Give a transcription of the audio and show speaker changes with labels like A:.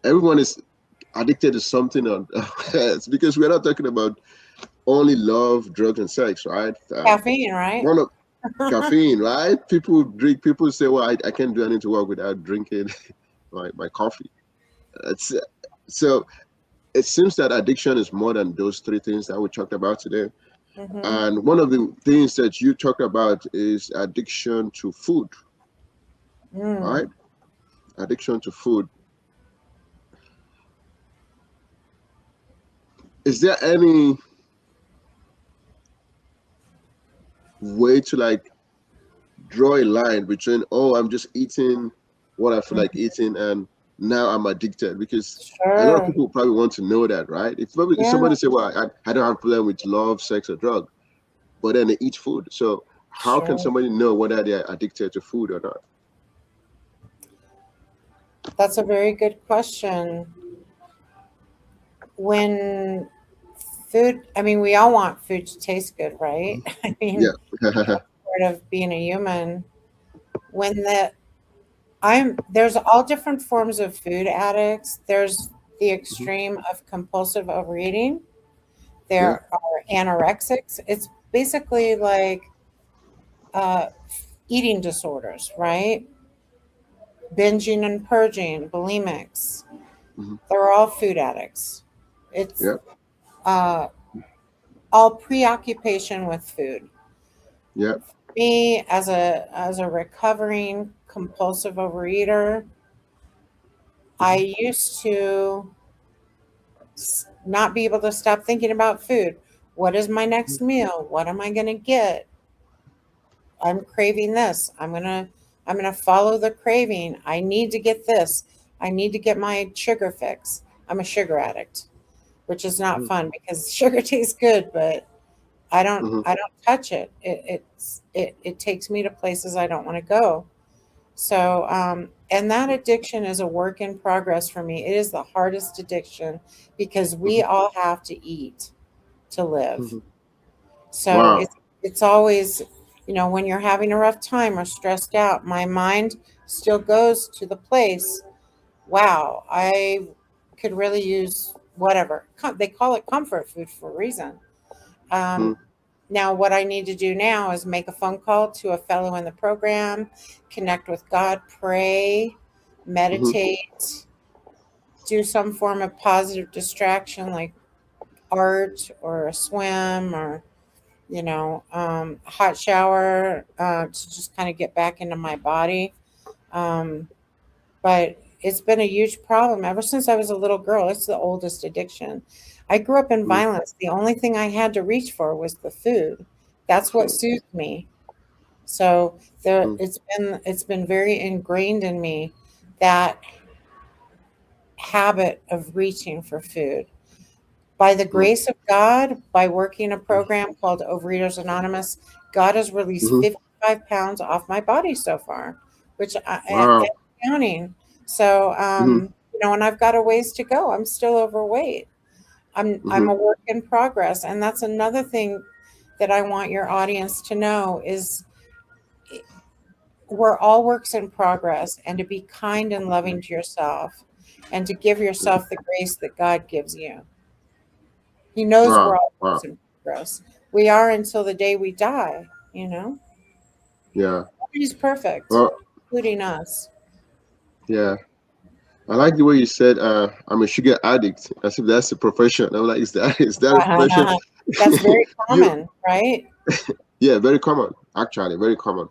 A: everyone is addicted to something on it's because we're not talking about only love, drugs, and sex, right?
B: Caffeine, right?
A: One of caffeine, right? People drink. People say, "Well, I can't do anything to work without drinking my coffee." It's so it seems that addiction is more than those three things that we talked about today.
B: Mm-hmm.
A: And one of the things that you talked about is addiction to food,
B: Mm.
A: right? Addiction to food. Is there any way to like draw a line between, oh, I'm just eating what I feel like
B: Mhm.
A: eating, and now I'm addicted? Because a lot of
B: Sure.
A: people probably want to know that, right? If
B: Yeah,
A: somebody say, well, I don't have a problem with love, sex, or drug, but then they eat food. So how can
B: sure.
A: somebody know whether they're addicted to food or not?
B: That's a very good question. When food, I mean, we all want food to taste good, right? I mean,
A: Yeah.
B: part of being a human. When there's all different forms of food addicts. There's the
A: Mhm.
B: extreme of compulsive overeating.
A: Yeah.
B: There are anorexics. It's basically like uh, eating disorders, right? Binging and purging, bulimics.
A: Hmm.
B: They're all food addicts. It's
A: Yeah.
B: uh, all preoccupation with food.
A: Yeah.
B: Me as a recovering compulsive overeater,
A: Hmm.
B: I used to not be able to stop thinking about food. What is my next meal? What am I going to get? I'm craving this. I'm going to follow the craving. I need to get this. I need to get my sugar fix. I'm a sugar addict, which is not
A: Hmm.
B: fun because sugar tastes good, but I don't
A: Hmm.
B: I don't touch it. It takes me to places I don't want to go. So and that addiction is a work in progress for me. It is the hardest addiction because we
A: Hmm.
B: all have to eat to live.
A: Hmm.
B: So
A: Wow.
B: it's always, when you're having a rough time or stressed out, my mind still goes to the place. Wow, I could really use whatever. They call it comfort food for a reason. Um,
A: Hmm.
B: Now, what I need to do now is make a phone call to a fellow in the program, connect with God, pray,
A: Hmm.
B: meditate, do some form of positive distraction like art or a swim or, hot shower to just kind of get back into my body. Um, but it's been a huge problem ever since I was a little girl. It's the oldest addiction. I grew up in
A: Hmm.
B: violence. The only thing I had to reach for was the food. That's what
A: Food.
B: soothed me. So there,
A: Hmm.
B: it's been very ingrained in me, that habit of reaching for food. By the
A: Hmm.
B: grace of God, by working a program called Overeaters Anonymous, God has released
A: Hmm.
B: 55 pounds off my body so far, which
A: Wow.
B: and counting. So,
A: Hmm.
B: and I've got a ways to go. I'm still overweight. I'm
A: Hmm.
B: a work in progress, and that's another thing that I want your audience to know is we're all works in progress, and to be kind and loving to yourself and to give yourself the grace that God gives you. He knows we're
A: Wow.
B: all
A: Wow.
B: works in progress. We are until the day we die, you know?
A: Yeah.
B: Nobody's perfect,
A: Well,
B: including us.
A: yeah. I like the way you said, I'm a sugar addict, as if that's a profession. I'm like, is that a profession?
B: That's very
A: You,
B: common, right?
A: yeah, very common, actually, very common.